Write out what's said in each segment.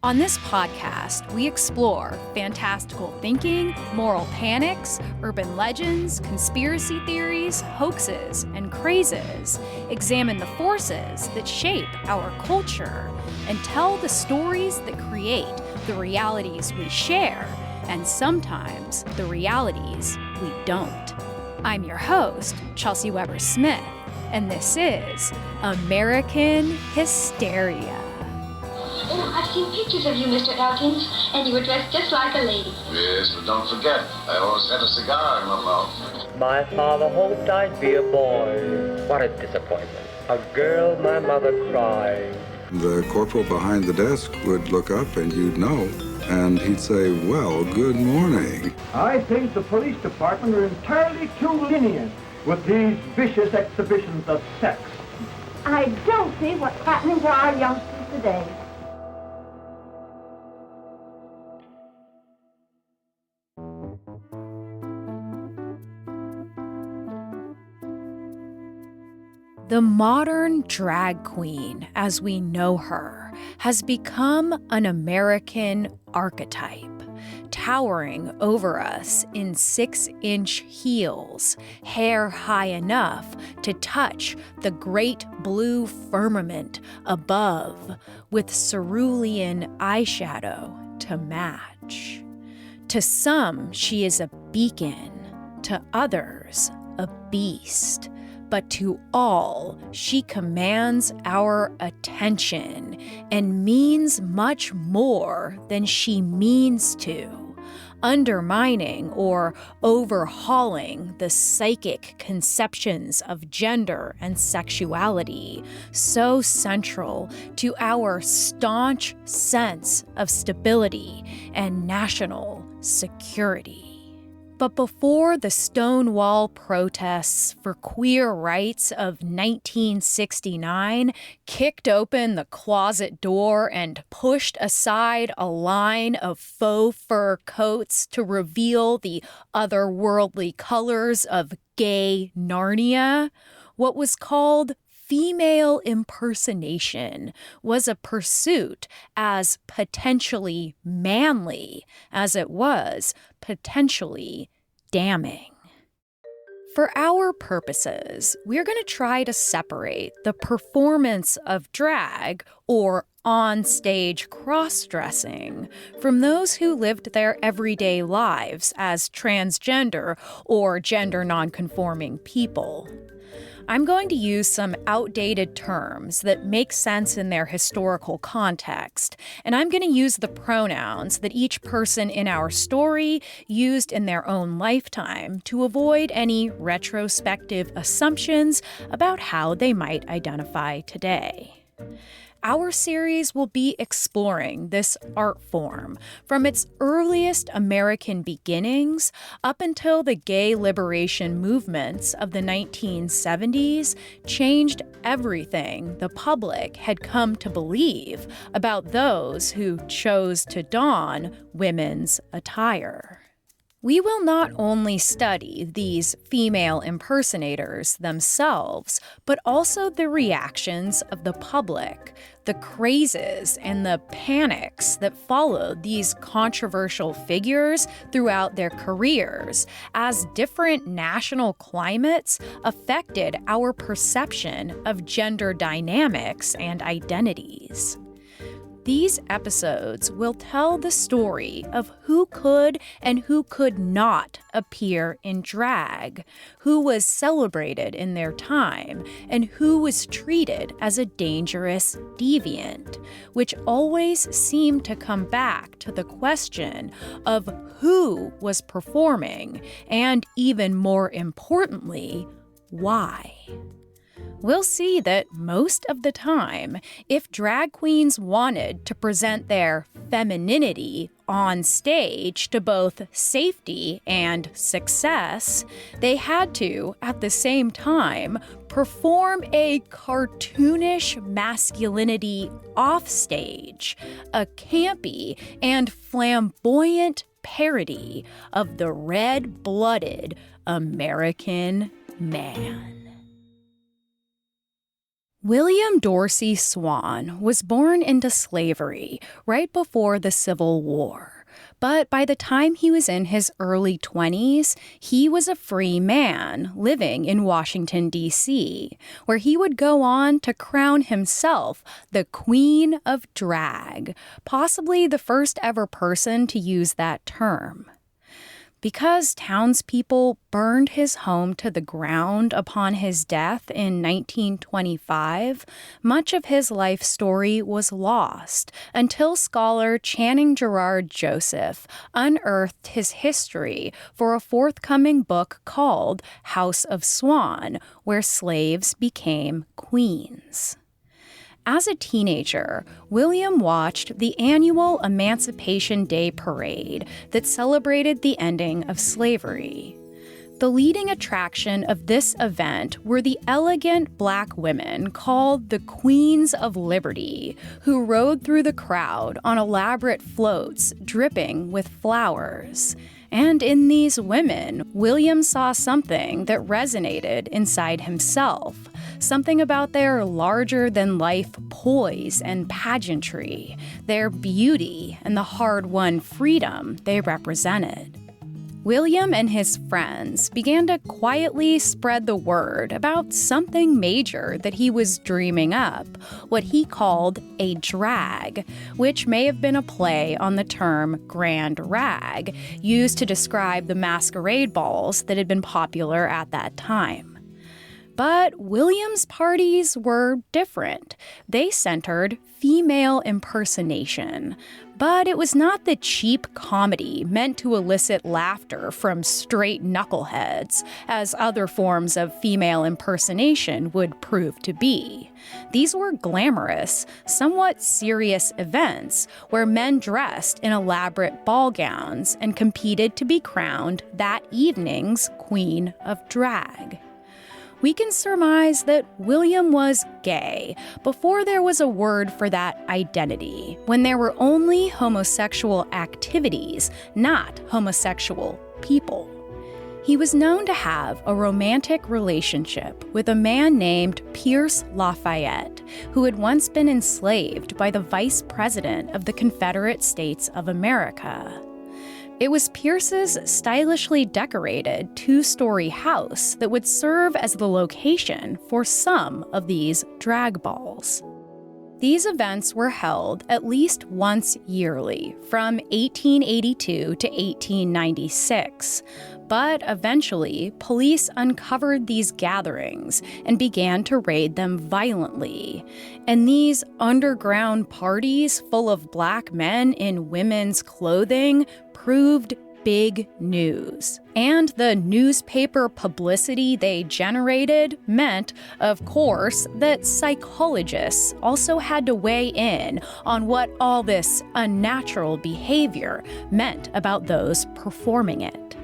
On this podcast, we explore fantastical thinking, moral panics, urban legends, conspiracy theories, hoaxes, and crazes, examine the forces that shape our culture, and tell the stories that create the realities we share, and sometimes the realities we don't. I'm your host, Chelsea Weber Smith, and this is American Hysteria. Oh, I've seen pictures of you, Mr. Elkins, and you were dressed just like a lady. Yes, but don't forget, I always had a cigar in my mouth. My father hoped I'd be a boy. What a disappointment. A girl, my mother cried. The corporal behind the desk would look up and you'd know, and he'd say, well, good morning. I think the police department are entirely too lenient with these vicious exhibitions of sex. I don't see what's happening to our youngsters today. The modern drag queen, as we know her, has become an American archetype, towering over us in 6-inch heels, hair high enough to touch the great blue firmament above, with cerulean eyeshadow to match. To some, she is a beacon, to others, a beast. But to all, she commands our attention and means much more than she means to, undermining or overhauling the psychic conceptions of gender and sexuality, so central to our staunch sense of stability and national security. But before the Stonewall protests for queer rights of 1969 kicked open the closet door and pushed aside a line of faux fur coats to reveal the otherworldly colors of gay Narnia, what was called female impersonation was a pursuit as potentially manly as it was potentially damning. For our purposes, we're going to try to separate the performance of drag or on-stage cross-dressing from those who lived their everyday lives as transgender or gender non-conforming people. I'm going to use some outdated terms that make sense in their historical context, and I'm going to use the pronouns that each person in our story used in their own lifetime to avoid any retrospective assumptions about how they might identify today. Our series will be exploring this art form from its earliest American beginnings up until the gay liberation movements of the 1970s changed everything the public had come to believe about those who chose to don women's attire. We will not only study these female impersonators themselves, but also the reactions of the public, the crazes and the panics that followed these controversial figures throughout their careers, as different national climates affected our perception of gender dynamics and identities. These episodes will tell the story of who could and who could not appear in drag, who was celebrated in their time, and who was treated as a dangerous deviant, which always seemed to come back to the question of who was performing, and even more importantly, why. We'll see that most of the time, if drag queens wanted to present their femininity on stage to both safety and success, they had to, at the same time, perform a cartoonish masculinity offstage, a campy and flamboyant parody of the red-blooded American man. William Dorsey Swan was born into slavery right before the Civil War. But by the time he was in his early 20s, he was a free man living in Washington, D.C., where he would go on to crown himself the Queen of Drag, possibly the first ever person to use that term. Because townspeople burned his home to the ground upon his death in 1925, much of his life story was lost until scholar Channing Gerard Joseph unearthed his history for a forthcoming book called House of Swan, where slaves became queens. As a teenager, William watched the annual Emancipation Day parade that celebrated the ending of slavery. The leading attraction of this event were the elegant black women called the Queens of Liberty, who rode through the crowd on elaborate floats dripping with flowers. And in these women, William saw something that resonated inside himself, something about their larger-than-life poise and pageantry, their beauty and the hard-won freedom they represented. William and his friends began to quietly spread the word about something major that he was dreaming up, what he called a drag, which may have been a play on the term grand rag, used to describe the masquerade balls that had been popular at that time. But William's parties were different. They centered female impersonation. But it was not the cheap comedy meant to elicit laughter from straight knuckleheads, as other forms of female impersonation would prove to be. These were glamorous, somewhat serious events where men dressed in elaborate ball gowns and competed to be crowned that evening's Queen of Drag. We can surmise that William was gay before there was a word for that identity, when there were only homosexual activities, not homosexual people. He was known to have a romantic relationship with a man named Pierce Lafayette, who had once been enslaved by the Vice President of the Confederate States of America. It was Pierce's stylishly decorated two-story house that would serve as the location for some of these drag balls. These events were held at least once yearly, from 1882 to 1896. But eventually, police uncovered these gatherings and began to raid them violently. And these underground parties full of black men in women's clothing proved big news. And the newspaper publicity they generated meant, of course, that psychologists also had to weigh in on what all this unnatural behavior meant about those performing it.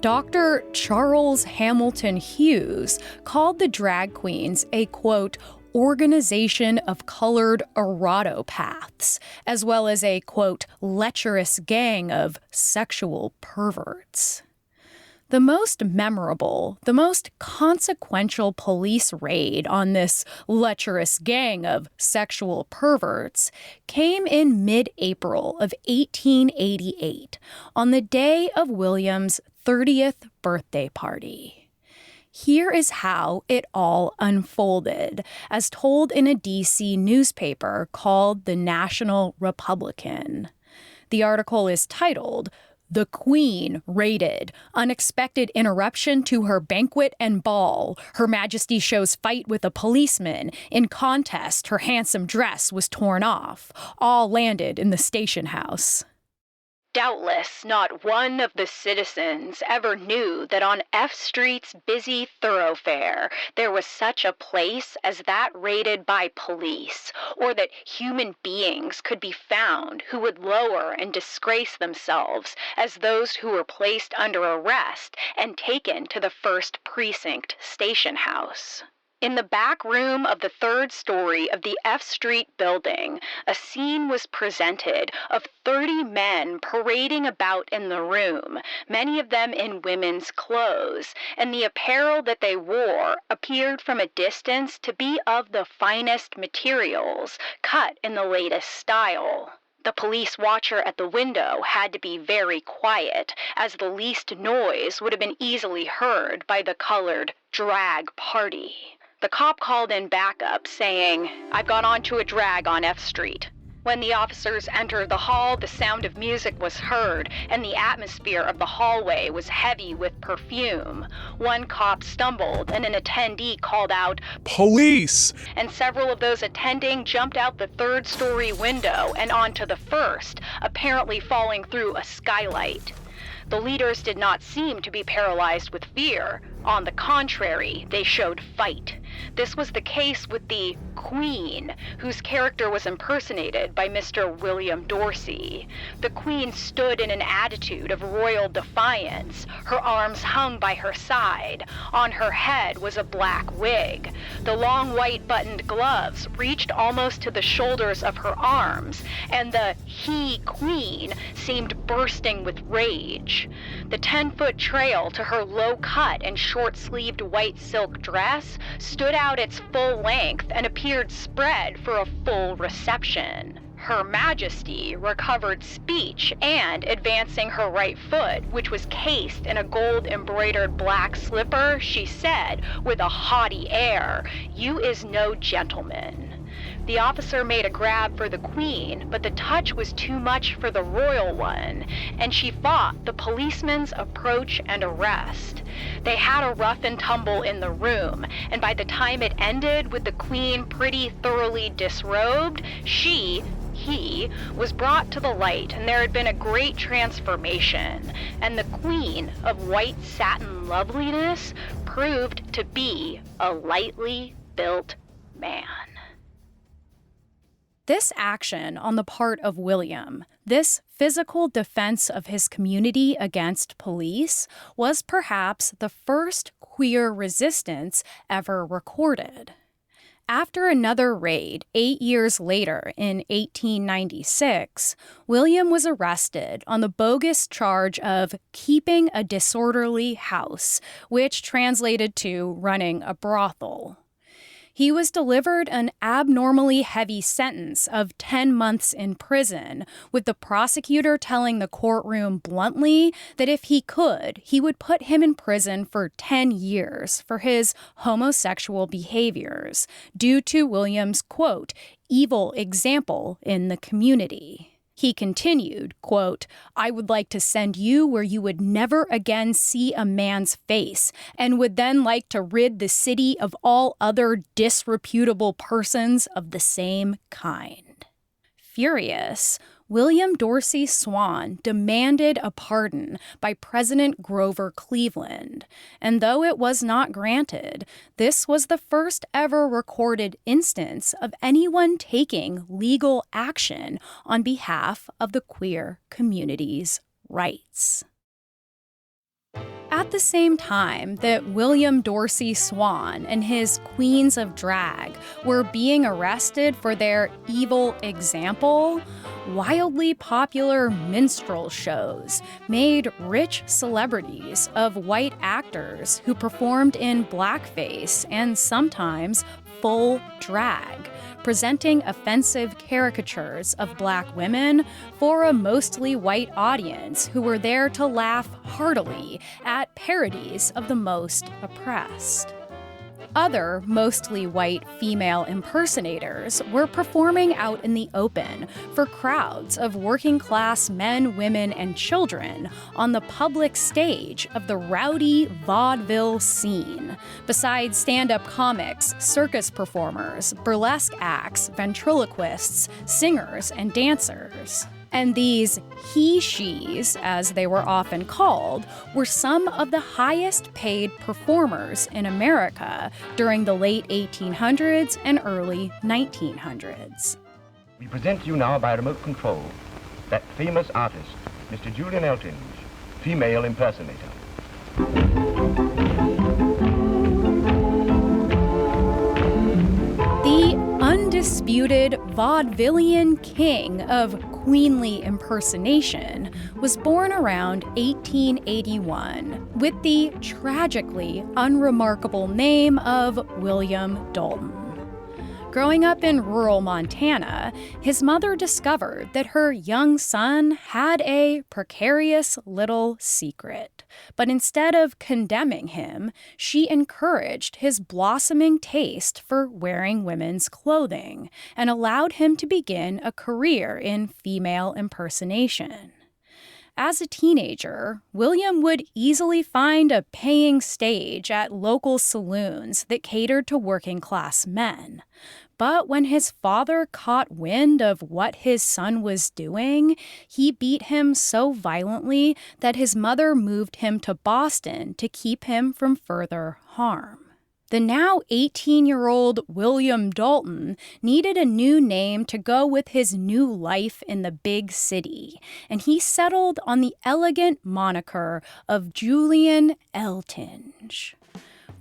Dr. Charles Hamilton Hughes called the drag queens a, quote, organization of colored erotopaths, as well as a, quote, lecherous gang of sexual perverts. The most memorable, the most consequential police raid on this lecherous gang of sexual perverts came in mid-April of 1888, on the day of William's 30th birthday party. Here is how it all unfolded, as told in a D.C. newspaper called the National Republican. The article is titled, "The Queen Raided. Unexpected Interruption to Her Banquet and Ball. Her Majesty shows fight with a policeman. In contest, her handsome dress was torn off. All landed in the station house." Doubtless not one of the citizens ever knew that on F Street's busy thoroughfare there was such a place as that raided by police, or that human beings could be found who would lower and disgrace themselves as those who were placed under arrest and taken to the 1st Precinct station house. In the back room of the third story of the F Street building, a scene was presented of 30 men parading about in the room, many of them in women's clothes, and the apparel that they wore appeared from a distance to be of the finest materials, cut in the latest style. The police watcher at the window had to be very quiet, as the least noise would have been easily heard by the colored drag party. The cop called in backup, saying, "I've got onto a drag on F Street." When the officers entered the hall, the sound of music was heard, and the atmosphere of the hallway was heavy with perfume. One cop stumbled, and an attendee called out, "Police!" And several of those attending jumped out the third-story window and onto the first, apparently falling through a skylight. The leaders did not seem to be paralyzed with fear. On the contrary, they showed fight. This was the case with the Queen, whose character was impersonated by Mr. William Dorsey. The Queen stood in an attitude of royal defiance. Her arms hung by her side. On her head was a black wig. The long white buttoned gloves reached almost to the shoulders of her arms, and the Queen seemed bursting with rage. The 10-foot trail to her low-cut and short-sleeved white silk dress stood out its full length and appeared spread for a full reception. Her Majesty recovered speech and, advancing her right foot, which was cased in a gold-embroidered black slipper, she said, with a haughty air, "You is no gentleman." The officer made a grab for the Queen, but the touch was too much for the royal one, and she fought the policeman's approach and arrest. They had a rough and tumble in the room, and by the time it ended with the Queen pretty thoroughly disrobed, he was brought to the light, and there had been a great transformation, and the Queen of white satin loveliness proved to be a lightly built man. This action on the part of William, this physical defense of his community against police, was perhaps the first queer resistance ever recorded. After another raid 8 years later in 1896, William was arrested on the bogus charge of keeping a disorderly house, which translated to running a brothel. He was delivered an abnormally heavy sentence of 10 months in prison, with the prosecutor telling the courtroom bluntly that if he could, he would put him in prison for 10 years for his homosexual behaviors, due to William's, quote, evil example in the community. He continued, quote, "I would like to send you where you would never again see a man's face, and would then like to rid the city of all other disreputable persons of the same kind." Furious, William Dorsey Swan demanded a pardon by President Grover Cleveland, and though it was not granted, this was the first ever recorded instance of anyone taking legal action on behalf of the queer community's rights. At the same time that William Dorsey Swan and his Queens of Drag were being arrested for their evil example, wildly popular minstrel shows made rich celebrities of white actors who performed in blackface and sometimes full drag, presenting offensive caricatures of black women for a mostly white audience who were there to laugh heartily at parodies of the most oppressed. Other mostly white female impersonators were performing out in the open for crowds of working-class men, women, and children on the public stage of the rowdy vaudeville scene, besides stand-up comics, circus performers, burlesque acts, ventriloquists, singers, and dancers. And these he-she's, as they were often called, were some of the highest-paid performers in America during the late 1800s and early 1900s. We present you now by remote control that famous artist, Mr. Julian Elton's female impersonator. undisputed vaudevillian king of queenly impersonation, was born around 1881 with the tragically unremarkable name of William Dalton. Growing up in rural Montana, his mother discovered that her young son had a precarious little secret. But instead of condemning him, she encouraged his blossoming taste for wearing women's clothing and allowed him to begin a career in female impersonation. As a teenager, William would easily find a paying stage at local saloons that catered to working-class men. But when his father caught wind of what his son was doing, he beat him so violently that his mother moved him to Boston to keep him from further harm. The now 18-year-old William Dalton needed a new name to go with his new life in the big city, and he settled on the elegant moniker of Julian Eltinge.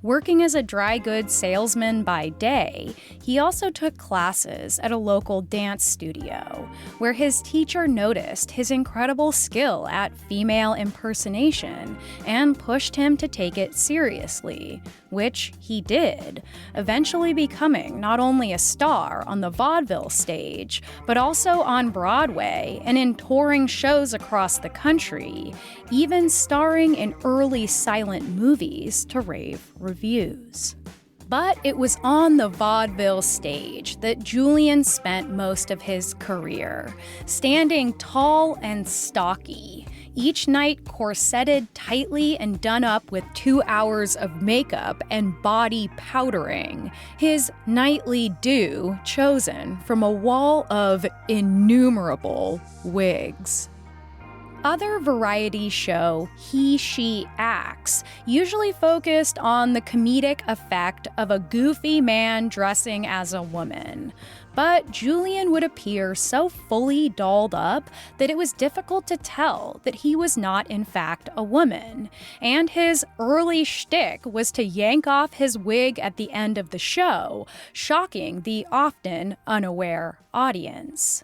Working as a dry goods salesman by day, he also took classes at a local dance studio, where his teacher noticed his incredible skill at female impersonation and pushed him to take it seriously, which he did, eventually becoming not only a star on the vaudeville stage, but also on Broadway and in touring shows across the country, even starring in early silent movies to rave reviews. But it was on the vaudeville stage that Julian spent most of his career, standing tall and stocky, each night corseted tightly and done up with 2 hours of makeup and body powdering, his nightly due chosen from a wall of innumerable wigs. Other variety show he-she acts usually focused on the comedic effect of a goofy man dressing as a woman. But Julian would appear so fully dolled up that it was difficult to tell that he was not in fact a woman, and his early shtick was to yank off his wig at the end of the show, shocking the often unaware audience.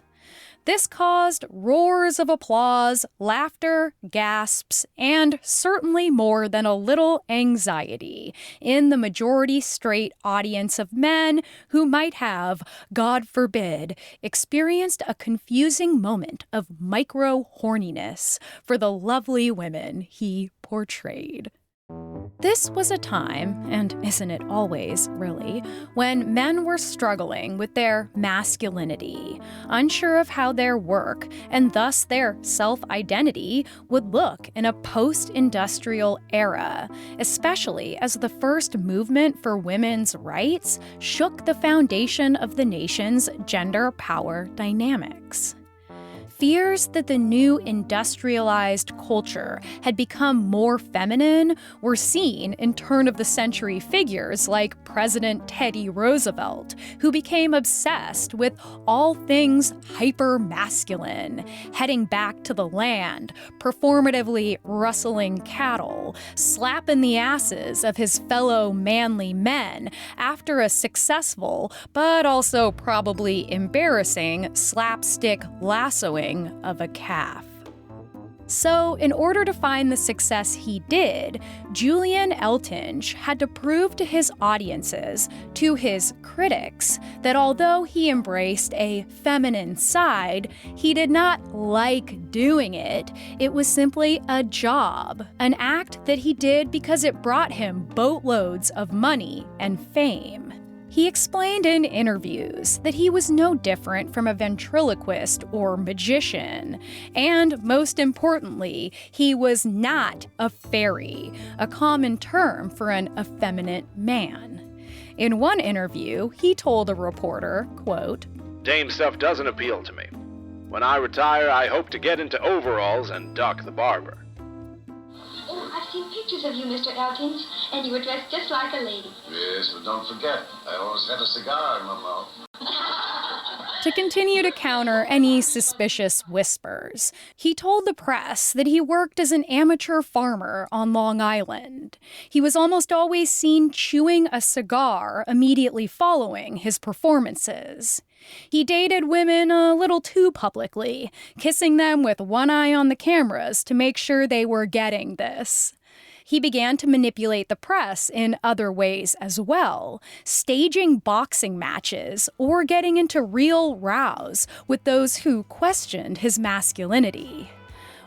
This caused roars of applause, laughter, gasps, and certainly more than a little anxiety in the majority straight audience of men who might have, God forbid, experienced a confusing moment of micro-horniness for the lovely women he portrayed. This was a time, and isn't it always, really, when men were struggling with their masculinity, unsure of how their work, and thus their self-identity, would look in a post-industrial era, especially as the first movement for women's rights shook the foundation of the nation's gender power dynamics. Fears that the new industrialized culture had become more feminine were seen in turn-of-the-century figures like President Teddy Roosevelt, who became obsessed with all things hyper-masculine, heading back to the land, performatively rustling cattle, slapping the asses of his fellow manly men after a successful, but also probably embarrassing, slapstick lassoing of a calf. So, in order to find the success he did, Julian Eltinge had to prove to his audiences, to his critics, that although he embraced a feminine side, he did not like doing it. It was simply a job, an act that he did because it brought him boatloads of money and fame. He explained in interviews that he was no different from a ventriloquist or magician, and most importantly, he was not a fairy, a common term for an effeminate man. In one interview, he told a reporter, quote, "Dame stuff doesn't appeal to me. When I retire, I hope to get into overalls and duck the barber." Oh, I've seen pictures of you, Mr. Elkins, and you were dressed just like a lady. Yes, but don't forget, I always had a cigar in my mouth. To continue to counter any suspicious whispers, he told the press that he worked as an amateur farmer on Long Island. He was almost always seen chewing a cigar immediately following his performances. He dated women a little too publicly, kissing them with one eye on the cameras to make sure they were getting this. He began to manipulate the press in other ways as well, staging boxing matches or getting into real rows with those who questioned his masculinity.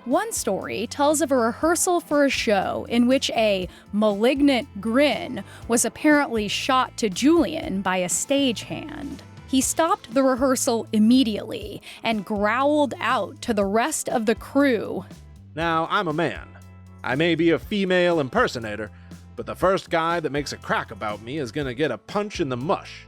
One story tells of a rehearsal for a show in which a malignant grin was apparently shot to Julian by a stagehand. He stopped the rehearsal immediately and growled out to the rest of the crew, "Now, I'm a man. I may be a female impersonator, but the first guy that makes a crack about me is gonna get a punch in the mush."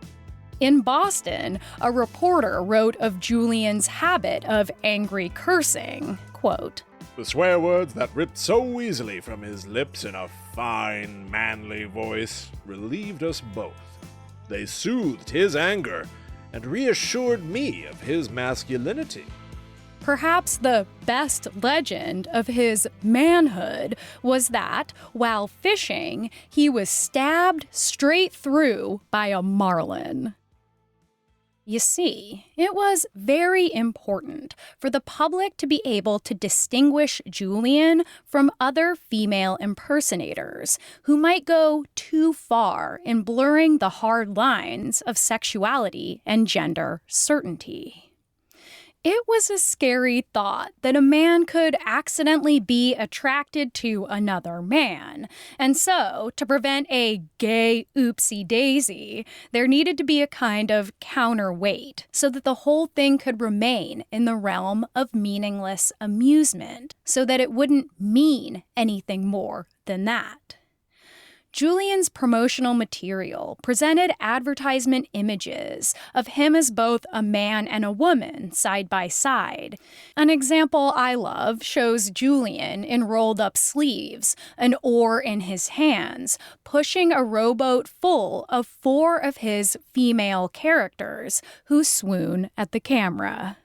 In Boston, a reporter wrote of Julian's habit of angry cursing, quote, "The swear words that ripped so easily from his lips in a fine, manly voice relieved us both. They soothed his anger and reassured me of his masculinity." Perhaps the best legend of his manhood was that, while fishing, he was stabbed straight through by a marlin. You see, it was very important for the public to be able to distinguish Julian from other female impersonators who might go too far in blurring the hard lines of sexuality and gender certainty. It was a scary thought that a man could accidentally be attracted to another man, and so, to prevent a gay oopsie-daisy, there needed to be a kind of counterweight so that the whole thing could remain in the realm of meaningless amusement, so that it wouldn't mean anything more than that. Julian's promotional material presented advertisement images of him as both a man and a woman side by side. An example I love shows Julian in rolled-up sleeves, an oar in his hands, pushing a rowboat full of 4 of his female characters who swoon at the camera.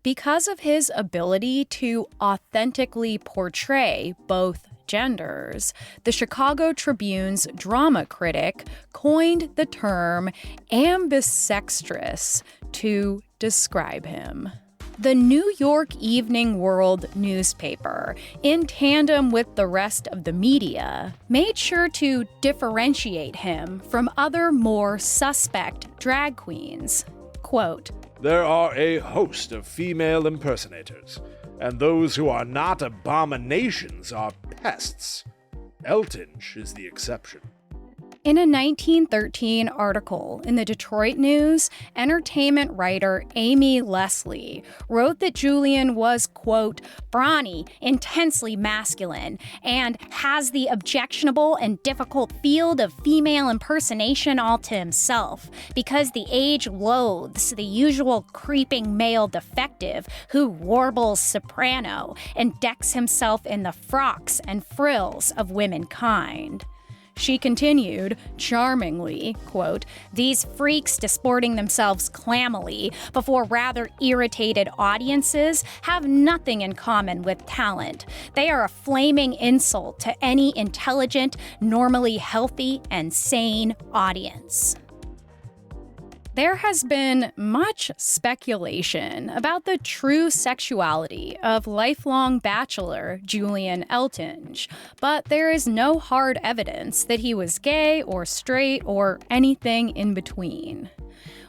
Because of his ability to authentically portray both genders, the Chicago Tribune's drama critic coined the term ambisextrous to describe him. The New York Evening World newspaper, in tandem with the rest of the media, made sure to differentiate him from other more suspect drag queens. Quote, "There are a host of female impersonators, and those who are not abominations are pests. Eltinge is the exception." In a 1913 article in the Detroit News, entertainment writer Amy Leslie wrote that Julian was, quote, "brawny, intensely masculine, and has the objectionable and difficult field of female impersonation all to himself, because the age loathes the usual creeping male defective who warbles soprano and decks himself in the frocks and frills of womankind." She continued, charmingly, quote, "These freaks disporting themselves clammily before rather irritated audiences have nothing in common with talent. They are a flaming insult to any intelligent, normally healthy, and sane audience." There has been much speculation about the true sexuality of lifelong bachelor Julian Eltinge, but there is no hard evidence that he was gay or straight or anything in between.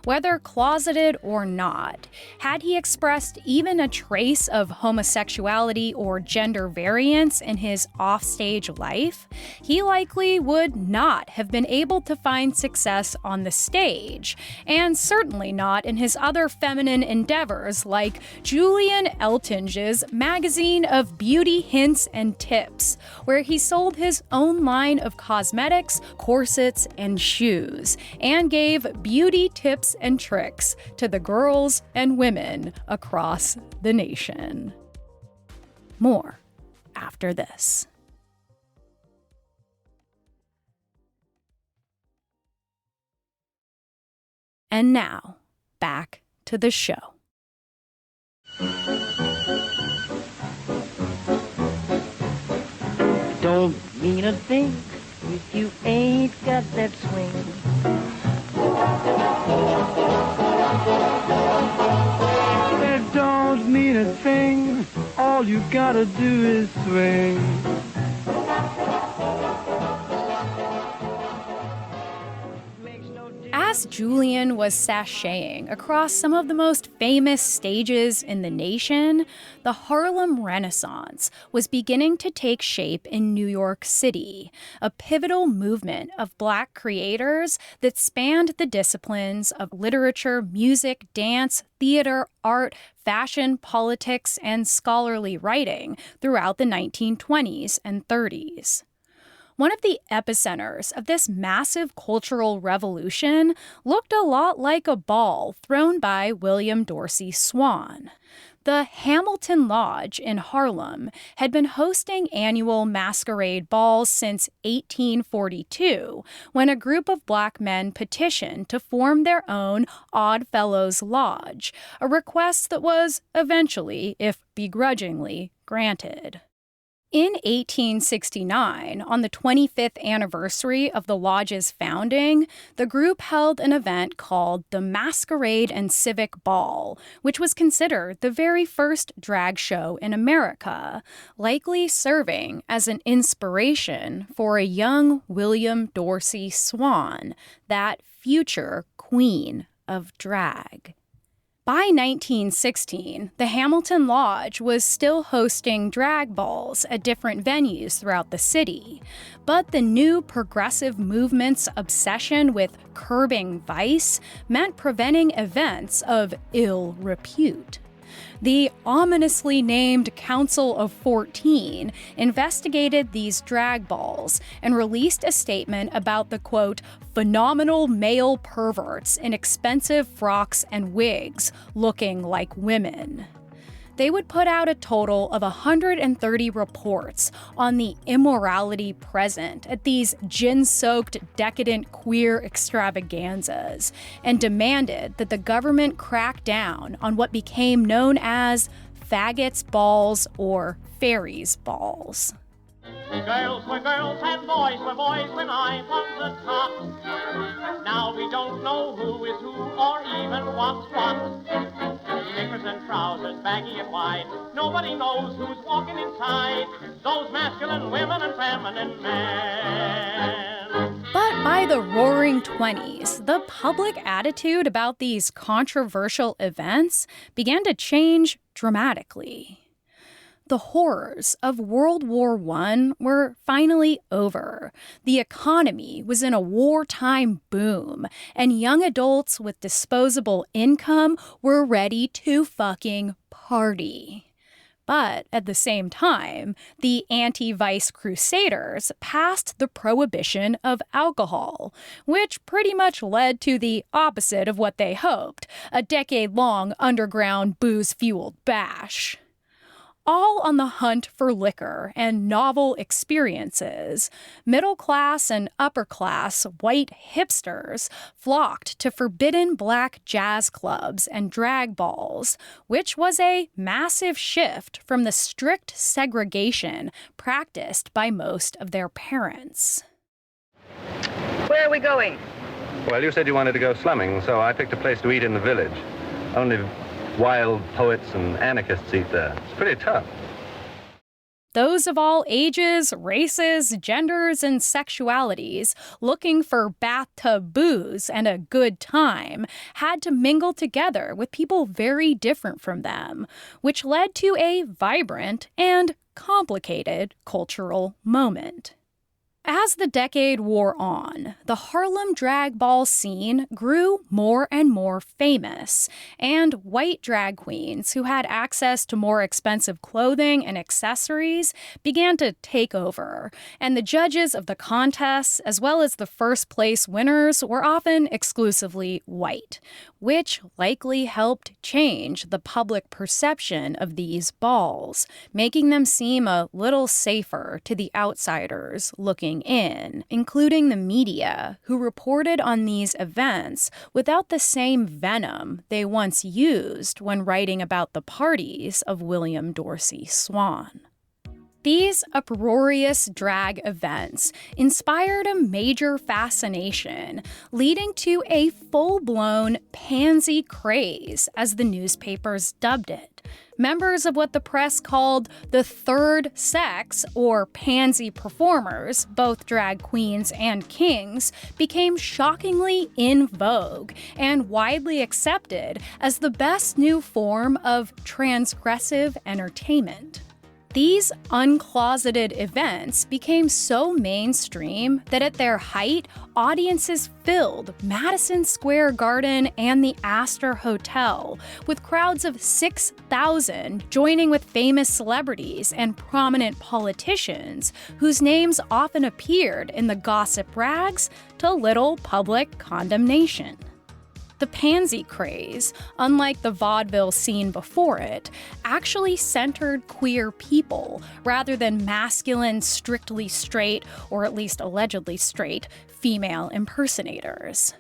Whether closeted or not, had he expressed even a trace of homosexuality or gender variance in his offstage life, he likely would not have been able to find success on the stage, and certainly not in his other feminine endeavors like Julian Eltinge's magazine of beauty hints and tips, where he sold his own line of cosmetics, corsets, and shoes, and gave beauty tips and tricks to the girls and women across the nation. More after this. And now, back to the show. Don't mean a thing if you ain't got that swing. It don't mean a thing. All you gotta do is swing. As Julian was sashaying across some of the most famous stages in the nation, the Harlem Renaissance was beginning to take shape in New York City, a pivotal movement of Black creators that spanned the disciplines of literature, music, dance, theater, art, fashion, politics, and scholarly writing throughout the 1920s and 30s. One of the epicenters of this massive cultural revolution looked a lot like a ball thrown by William Dorsey Swann. The Hamilton Lodge in Harlem had been hosting annual masquerade balls since 1842, when a group of Black men petitioned to form their own Odd Fellows Lodge, a request that was eventually, if begrudgingly, granted. In 1869, on the 25th anniversary of the lodge's founding, the group held an event called the Masquerade and Civic Ball, which was considered the very first drag show in America, likely serving as an inspiration for a young William Dorsey Swann, that future queen of drag. By 1916, the Hamilton Lodge was still hosting drag balls at different venues throughout the city, but the new progressive movement's obsession with curbing vice meant preventing events of ill repute. The ominously named Council of 14 investigated these drag balls and released a statement about the, quote, phenomenal male perverts in expensive frocks and wigs looking like women. They would put out a total of 130 reports on the immorality present at these gin-soaked, decadent queer extravaganzas, and demanded that the government crack down on what became known as faggots' balls or fairies' balls. Girls were girls and boys were boys when I was the top. Now we don't know who is who or even what's what. Knickers and trousers, baggy and wide. Nobody knows who's walking inside those masculine women and feminine men. But by the Roaring '20s, the public attitude about these controversial events began to change dramatically. The horrors of World War I were finally over. The economy was in a wartime boom, and young adults with disposable income were ready to fucking party. But at the same time, the anti-vice crusaders passed the prohibition of alcohol, which pretty much led to the opposite of what they hoped, a decade-long underground booze-fueled bash. All on the hunt for liquor and novel experiences, middle-class and upper-class white hipsters flocked to forbidden Black jazz clubs and drag balls, which was a massive shift from the strict segregation practiced by most of their parents. Where are we going? Well, you said you wanted to go slumming, so I picked a place to eat in the village. Only wild poets and anarchists eat there. It's pretty tough. Those of all ages, races, genders, and sexualities looking for bathtub booze and a good time had to mingle together with people very different from them, which led to a vibrant and complicated cultural moment. As the decade wore on, the Harlem drag ball scene grew more and more famous, and white drag queens who had access to more expensive clothing and accessories began to take over, and the judges of the contests, as well as the first-place winners, were often exclusively white, which likely helped change the public perception of these balls, making them seem a little safer to the outsiders looking in, including the media, who reported on these events without the same venom they once used when writing about the parties of William Dorsey Swann. These uproarious drag events inspired a major fascination, leading to a full-blown Pansy Craze, as the newspapers dubbed it. Members of what the press called the third sex, or pansy performers, both drag queens and kings, became shockingly in vogue and widely accepted as the best new form of transgressive entertainment. These uncloseted events became so mainstream that at their height, audiences filled Madison Square Garden and the Astor Hotel, with crowds of 6,000 joining with famous celebrities and prominent politicians whose names often appeared in the gossip rags to little public condemnation. The Pansy Craze, unlike the vaudeville scene before it, actually centered queer people rather than masculine, strictly straight, or at least allegedly straight, female impersonators.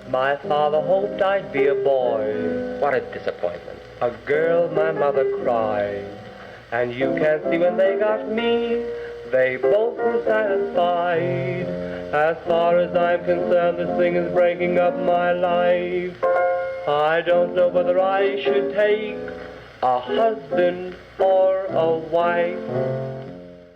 My father hoped I'd be a boy. What a disappointment. A girl, my mother cried. And you can see when they got me, they both were satisfied. As far as I'm concerned, this thing is breaking up my life. I don't know whether I should take a husband or a wife.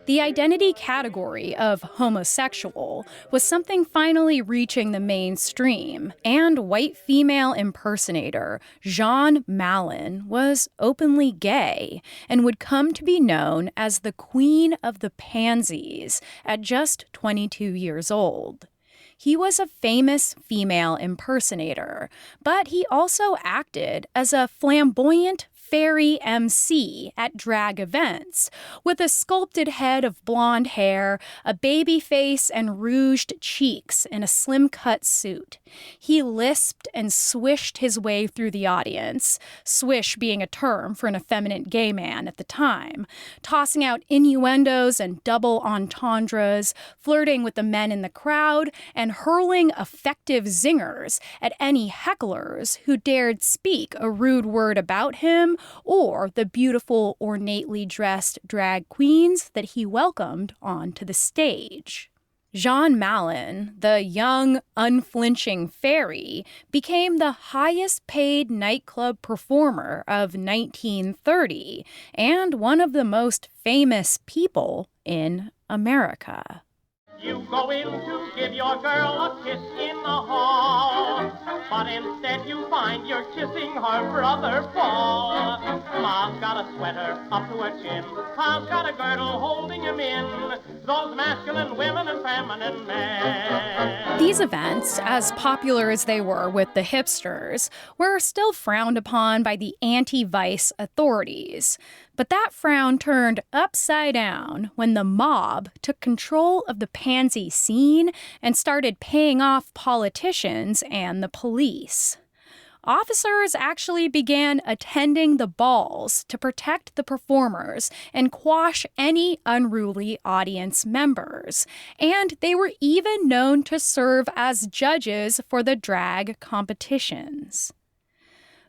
The identity category of homosexual was something finally reaching the mainstream, and white female impersonator Jean Mallon was openly gay and would come to be known as the Queen of the Pansies at just 22 years old. He was a famous female impersonator, but he also acted as a flamboyant fairy MC at drag events, with a sculpted head of blonde hair, a baby face, and rouged cheeks in a slim-cut suit. He lisped and swished his way through the audience, swish being a term for an effeminate gay man at the time, tossing out innuendos and double entendres, flirting with the men in the crowd, and hurling effective zingers at any hecklers who dared speak a rude word about him or the beautiful, ornately dressed drag queens that he welcomed onto the stage. Jean Mallon, the young, unflinching fairy, became the highest-paid nightclub performer of 1930 and one of the most famous people in America. You go in to give your girl a kiss in the hall, but instead you find you're kissing her brother Paul. Ma's got a sweater up to her chin, Pa's got a girdle holding him in, those masculine women and feminine men. These events, as popular as they were with the hipsters, were still frowned upon by the anti-vice authorities. But that frown turned upside down when the mob took control of the pansy scene and started paying off politicians and the police. Officers actually began attending the balls to protect the performers and quash any unruly audience members. And they were even known to serve as judges for the drag competitions.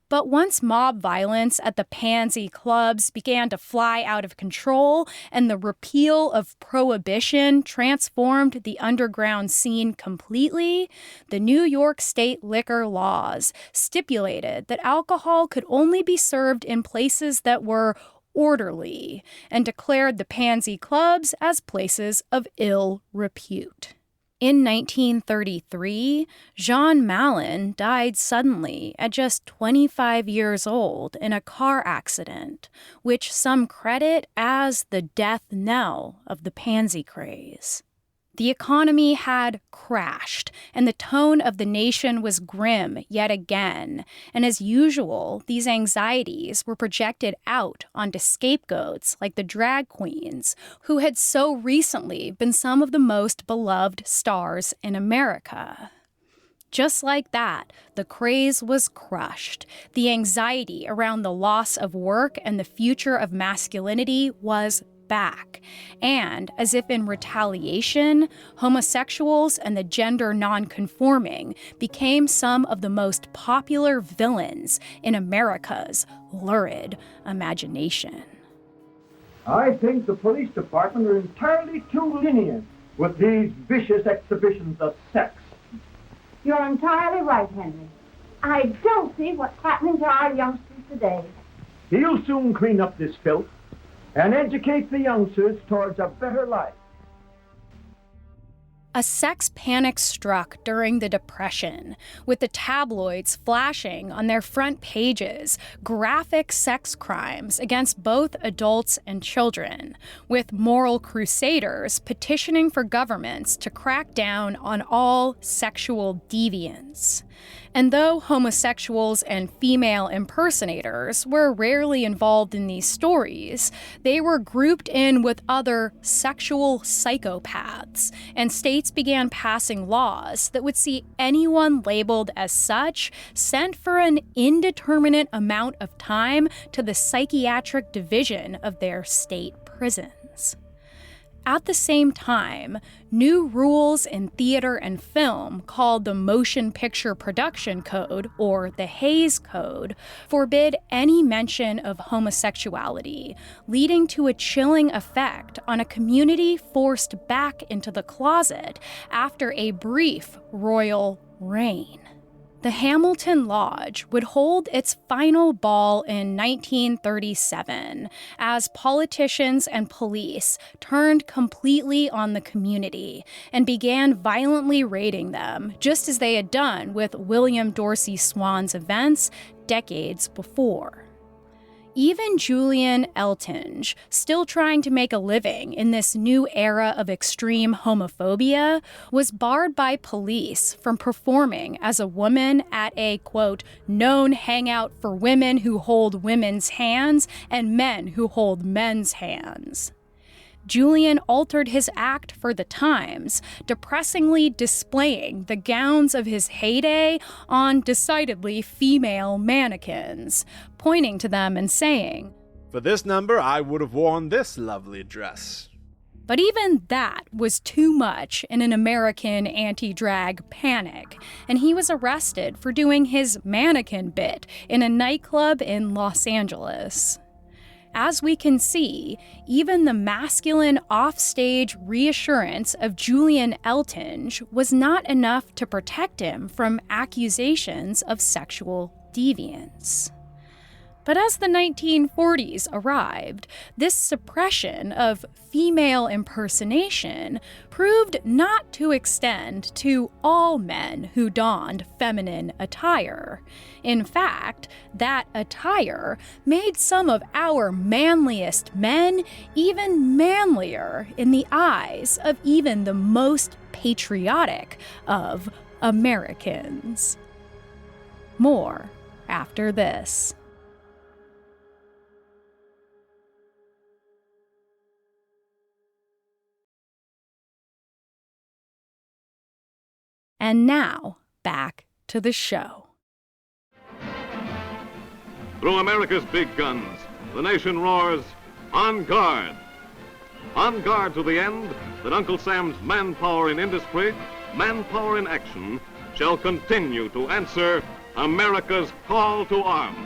But once mob violence at the pansy clubs began to fly out of control and the repeal of prohibition transformed the underground scene completely, the New York state liquor laws stipulated that alcohol could only be served in places that were orderly and declared the pansy clubs as places of ill repute. In 1933, Jean Mallon died suddenly at just 25 years old in a car accident, which some credit as the death knell of the pansy craze. The economy had crashed, and the tone of the nation was grim yet again, and as usual, these anxieties were projected out onto scapegoats like the drag queens, who had so recently been some of the most beloved stars in America. Just like that, the craze was crushed. The anxiety around the loss of work and the future of masculinity was back. And, as if in retaliation, homosexuals and the gender non-conforming became some of the most popular villains in America's lurid imagination. I think the police department are entirely too lenient with these vicious exhibitions of sex. You're entirely right, Henry. I don't see what's happening to our youngsters today. He'll soon clean up this filth and educate the youngsters towards a better life. A sex panic struck during the Depression, with the tabloids flashing on their front pages graphic sex crimes against both adults and children, with moral crusaders petitioning for governments to crack down on all sexual deviance. And though homosexuals and female impersonators were rarely involved in these stories, they were grouped in with other sexual psychopaths, and states began passing laws that would see anyone labeled as such sent for an indeterminate amount of time to the psychiatric division of their state prisons. At the same time, new rules in theater and film called the Motion Picture Production Code, or the Hays Code, forbid any mention of homosexuality, leading to a chilling effect on a community forced back into the closet after a brief royal reign. The Hamilton Lodge would hold its final ball in 1937 as politicians and police turned completely on the community and began violently raiding them, just as they had done with William Dorsey Swan's events decades before. Even Julian Eltinge, still trying to make a living in this new era of extreme homophobia, was barred by police from performing as a woman at a, quote, known hangout for women who hold women's hands and men who hold men's hands. Julian altered his act for the Times, depressingly displaying the gowns of his heyday on decidedly female mannequins, pointing to them and saying, "For this number, I would have worn this lovely dress." But even that was too much in an American anti-drag panic, and he was arrested for doing his mannequin bit in a nightclub in Los Angeles. As we can see, even the masculine offstage reassurance of Julian Eltinge was not enough to protect him from accusations of sexual deviance. But as the 1940s arrived, this suppression of female impersonation proved not to extend to all men who donned feminine attire. In fact, that attire made some of our manliest men even manlier in the eyes of even the most patriotic of Americans. More after this. And now, back to the show. Through America's big guns, the nation roars, "On guard!" On guard to the end that Uncle Sam's manpower in industry, manpower in action, shall continue to answer America's call to arms.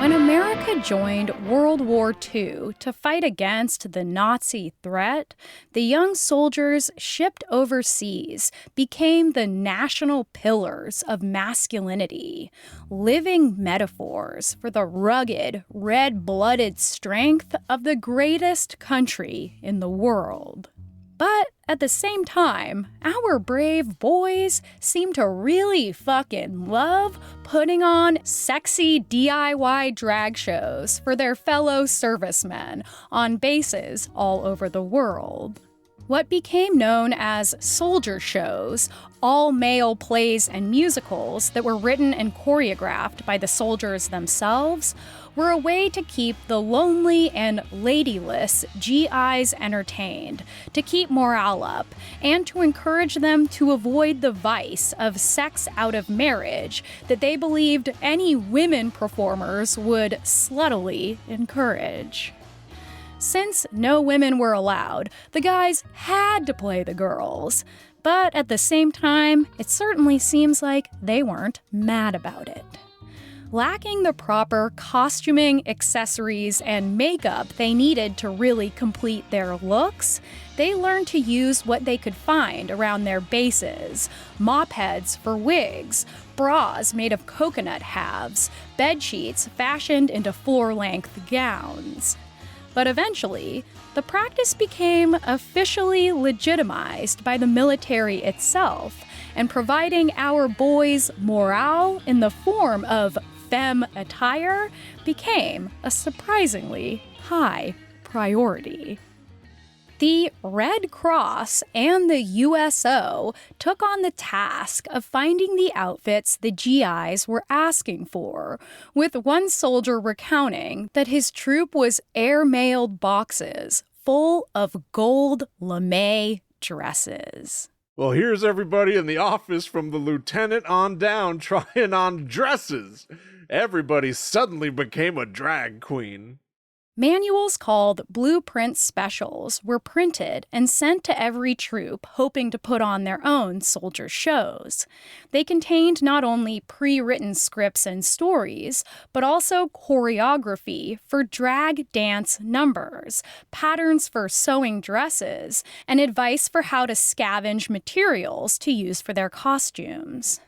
When America joined World War II to fight against the Nazi threat, the young soldiers shipped overseas became the national pillars of masculinity, living metaphors for the rugged, red-blooded strength of the greatest country in the world. But at the same time, our brave boys seem to really fucking love putting on sexy DIY drag shows for their fellow servicemen on bases all over the world. What became known as soldier shows, all-male plays and musicals that were written and choreographed by the soldiers themselves, were a way to keep the lonely and ladyless GIs entertained, to keep morale up, and to encourage them to avoid the vice of sex out of marriage that they believed any women performers would sluttily encourage. Since no women were allowed, the guys had to play the girls. But at the same time, it certainly seems like they weren't mad about it. Lacking the proper costuming, accessories, and makeup they needed to really complete their looks, they learned to use what they could find around their bases: mop heads for wigs, bras made of coconut halves, bed sheets fashioned into floor-length gowns. But eventually, the practice became officially legitimized by the military itself, and providing our boys morale in the form of femme attire became a surprisingly high priority. The Red Cross and the USO took on the task of finding the outfits the GIs were asking for, with one soldier recounting that his troop was air-mailed boxes full of gold lame dresses. Well, here's everybody in the office from the lieutenant on down trying on dresses. Everybody suddenly became a drag queen. Manuals called Blueprint Specials were printed and sent to every troop hoping to put on their own soldier shows. They contained not only pre-written scripts and stories, but also choreography for drag dance numbers, patterns for sewing dresses, and advice for how to scavenge materials to use for their costumes.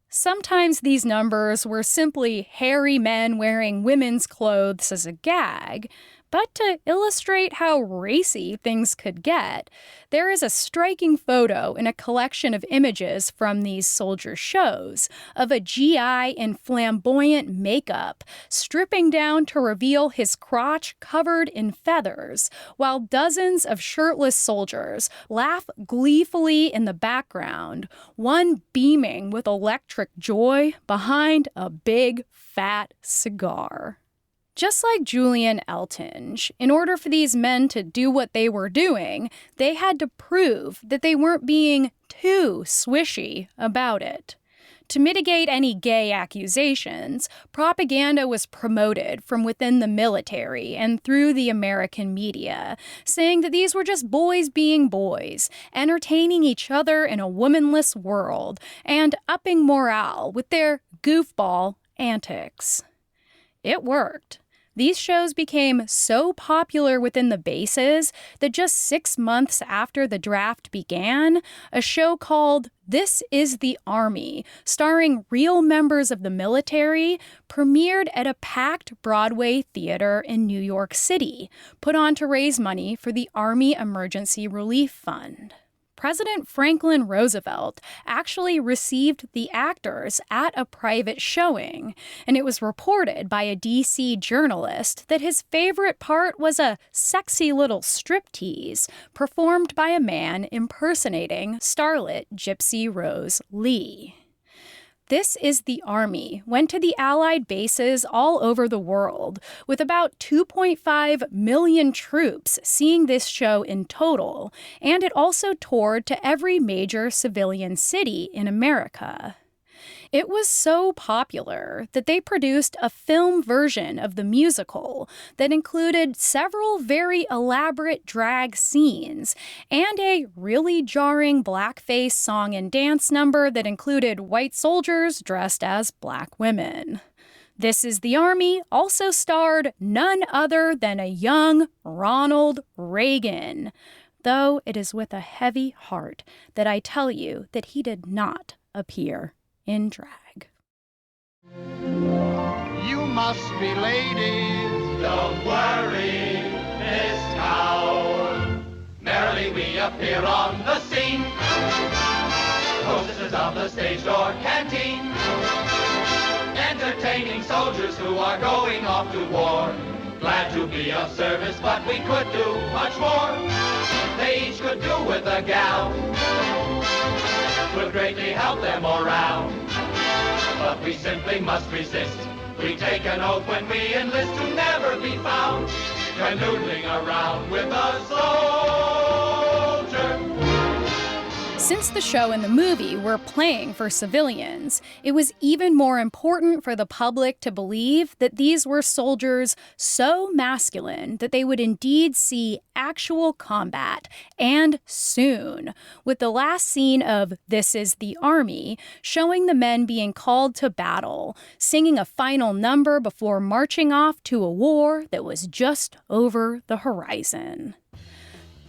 Sometimes these numbers were simply hairy men wearing women's clothes as a gag, but to illustrate how racy things could get, there is a striking photo in a collection of images from these soldier shows of a GI in flamboyant makeup, stripping down to reveal his crotch covered in feathers, while dozens of shirtless soldiers laugh gleefully in the background, one beaming with electric joy behind a big, fat cigar. Just like Julian Eltinge, in order for these men to do what they were doing, they had to prove that they weren't being too swishy about it. To mitigate any gay accusations, propaganda was promoted from within the military and through the American media, saying that these were just boys being boys, entertaining each other in a womanless world, and upping morale with their goofball antics. It worked. These shows became so popular within the bases that just 6 months after the draft began, a show called This Is the Army, starring real members of the military, premiered at a packed Broadway theater in New York City, put on to raise money for the Army Emergency Relief Fund. President Franklin Roosevelt actually received the actors at a private showing, and it was reported by a D.C. journalist that his favorite part was a sexy little striptease performed by a man impersonating starlet Gypsy Rose Lee. This Is the Army went to the Allied bases all over the world, with about 2.5 million troops seeing this show in total, and it also toured to every major civilian city in America. It was so popular that they produced a film version of the musical that included several very elaborate drag scenes and a really jarring blackface song and dance number that included white soldiers dressed as black women. This Is the Army also starred none other than a young Ronald Reagan, though it is with a heavy heart that I tell you that he did not appear in drag. You must be ladies. Don't worry, Miss Cow. Merrily we appear on the scene. Hostesses of the stage door canteen. Entertaining soldiers who are going off to war. Glad to be of service, but we could do much more. They each could do with a gown. Would greatly help them morale. But we simply must resist. We take an oath when we enlist to never be found canoodling around with a soldier. Since the show and the movie were playing for civilians, it was even more important for the public to believe that these were soldiers so masculine that they would indeed see actual combat, and soon, with the last scene of This Is the Army showing the men being called to battle, singing a final number before marching off to a war that was just over the horizon.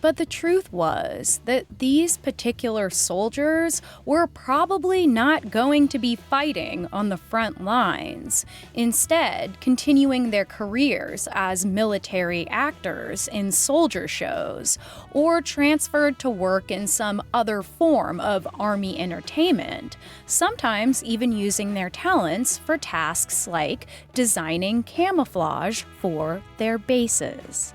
But the truth was that these particular soldiers were probably not going to be fighting on the front lines, instead continuing their careers as military actors in soldier shows, or transferred to work in some other form of army entertainment, sometimes even using their talents for tasks like designing camouflage for their bases.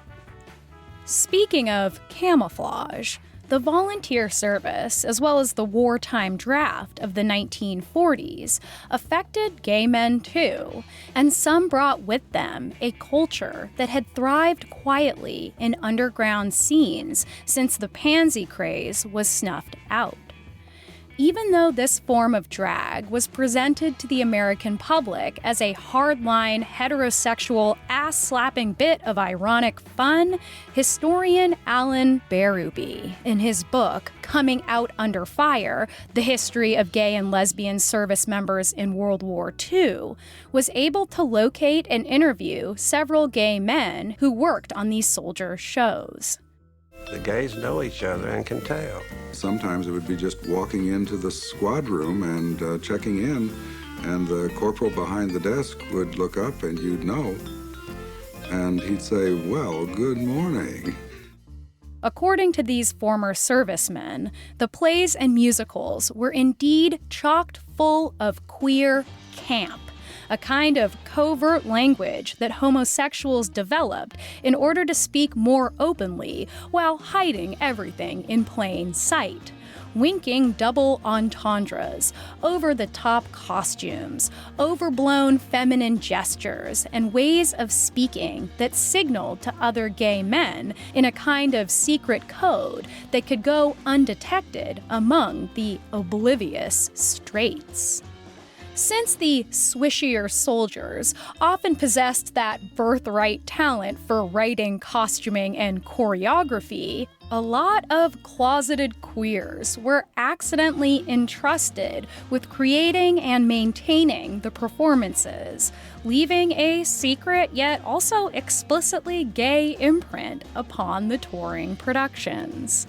Speaking of camouflage, the volunteer service, as well as the wartime draft of the 1940s, affected gay men too, and some brought with them a culture that had thrived quietly in underground scenes since the Pansy Craze was snuffed out. Even though this form of drag was presented to the American public as a hardline, heterosexual, ass-slapping bit of ironic fun, historian Alan Berube, in his book Coming Out Under Fire, The History of Gay and Lesbian Service Members in World War II, was able to locate and interview several gay men who worked on these soldier shows. The gays know each other and can tell. Sometimes it would be just walking into the squad room and checking in, and the corporal behind the desk would look up and you'd know. And he'd say, "Well, good morning." According to these former servicemen, the plays and musicals were indeed chock full of queer camp, a kind of covert language that homosexuals developed in order to speak more openly while hiding everything in plain sight. Winking double entendres, over-the-top costumes, overblown feminine gestures, and ways of speaking that signaled to other gay men in a kind of secret code that could go undetected among the oblivious straights. Since the swishier soldiers often possessed that birthright talent for writing, costuming, and choreography, a lot of closeted queers were accidentally entrusted with creating and maintaining the performances, leaving a secret yet also explicitly gay imprint upon the touring productions.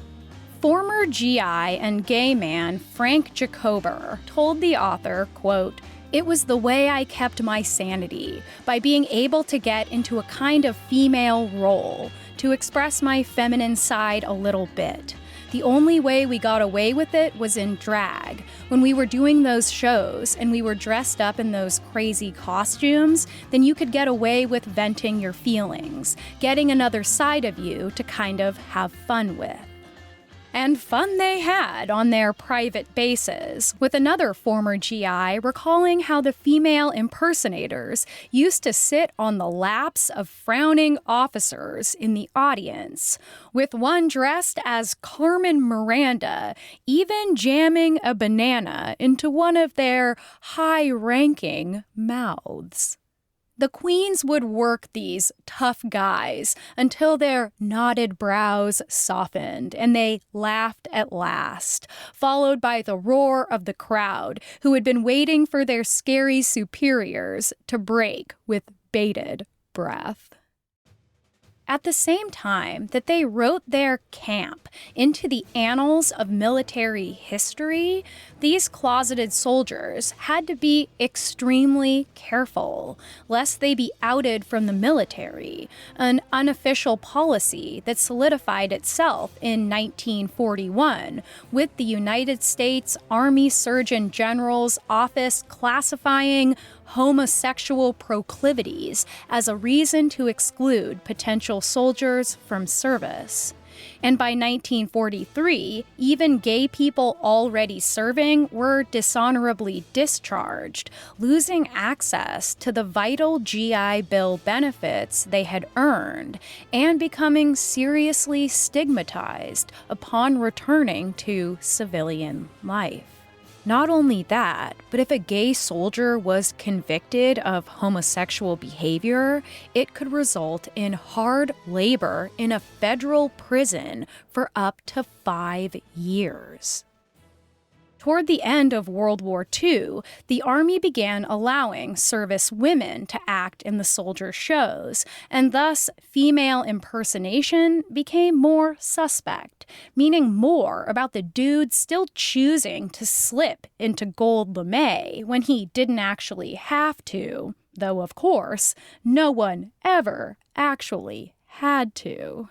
Former GI and gay man Frank Jacober told the author, quote, "It was the way I kept my sanity, by being able to get into a kind of female role, to express my feminine side a little bit. The only way we got away with it was in drag. When we were doing those shows and we were dressed up in those crazy costumes, then you could get away with venting your feelings, getting another side of you to kind of have fun with." And fun they had on their private bases, with another former GI recalling how the female impersonators used to sit on the laps of frowning officers in the audience, with one dressed as Carmen Miranda even jamming a banana into one of their high-ranking mouths. The queens would work these tough guys until their knotted brows softened and they laughed at last, followed by the roar of the crowd who had been waiting for their scary superiors to break with bated breath. At the same time that they wrote their camp into the annals of military history, these closeted soldiers had to be extremely careful, lest they be outed from the military, an unofficial policy that solidified itself in 1941, with the United States Army Surgeon General's office classifying homosexual proclivities as a reason to exclude potential soldiers from service. And by 1943, even gay people already serving were dishonorably discharged, losing access to the vital GI Bill benefits they had earned, and becoming seriously stigmatized upon returning to civilian life. Not only that, but if a gay soldier was convicted of homosexual behavior, it could result in hard labor in a federal prison for up to 5 years. Toward the end of World War II, the Army began allowing service women to act in the soldier shows, and thus female impersonation became more suspect, meaning more about the dude still choosing to slip into gold lame when he didn't actually have to, though of course, no one ever actually had to.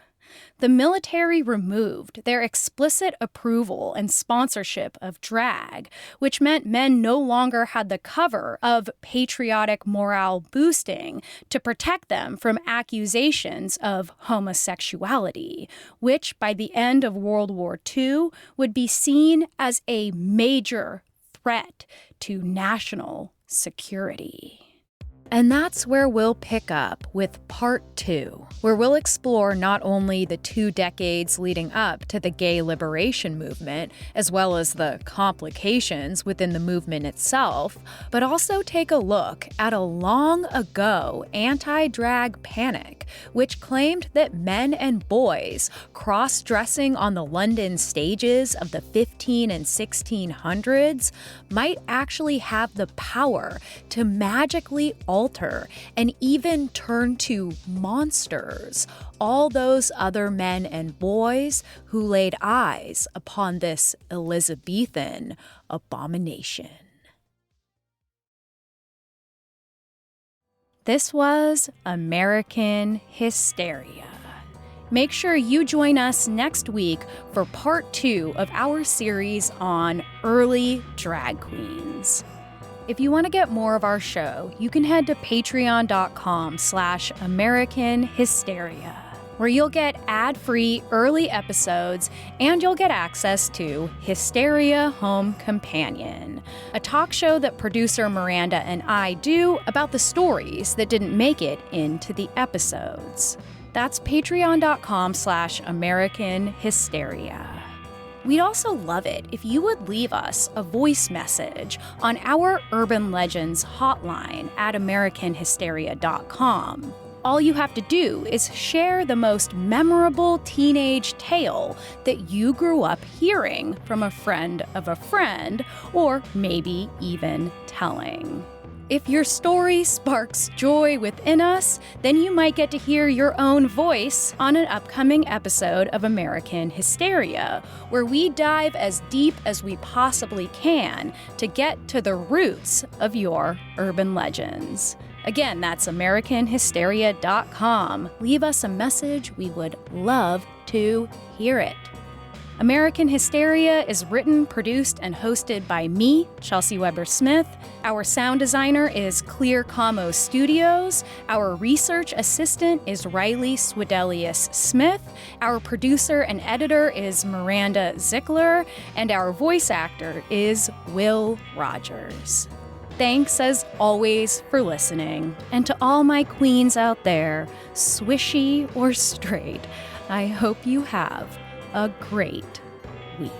The military removed their explicit approval and sponsorship of drag, which meant men no longer had the cover of patriotic morale boosting to protect them from accusations of homosexuality, which by the end of World War II would be seen as a major threat to national security. And that's where we'll pick up with Part 2, where we'll explore not only the 2 decades leading up to the gay liberation movement, as well as the complications within the movement itself, but also take a look at a long ago anti-drag panic, which claimed that men and boys cross-dressing on the London stages of the 15 and 1600s might actually have the power to magically alter and even turn to monsters all those other men and boys who laid eyes upon this Elizabethan abomination. This was American Hysteria. Make sure you join us next week for Part 2 of our series on early drag queens. If you want to get more of our show, you can head to patreon.com/American Hysteria, where you'll get ad-free early episodes and you'll get access to Hysteria Home Companion, a talk show that producer Miranda and I do about the stories that didn't make it into the episodes. That's patreon.com/American Hysteria. We'd also love it if you would leave us a voice message on our Urban Legends hotline at AmericanHysteria.com. All you have to do is share the most memorable teenage tale that you grew up hearing from a friend of a friend, or maybe even telling. If your story sparks joy within us, then you might get to hear your own voice on an upcoming episode of American Hysteria, where we dive as deep as we possibly can to get to the roots of your urban legends. Again, that's AmericanHysteria.com. Leave us a message. We would love to hear it. American Hysteria is written, produced, and hosted by me, Chelsea Weber-Smith. Our sound designer is Clear Como Studios. Our research assistant is Riley Swedelius Smith. Our producer and editor is Miranda Zickler. And our voice actor is Will Rogers. Thanks, as always, for listening. And to all my queens out there, swishy or straight, I hope you have a great week.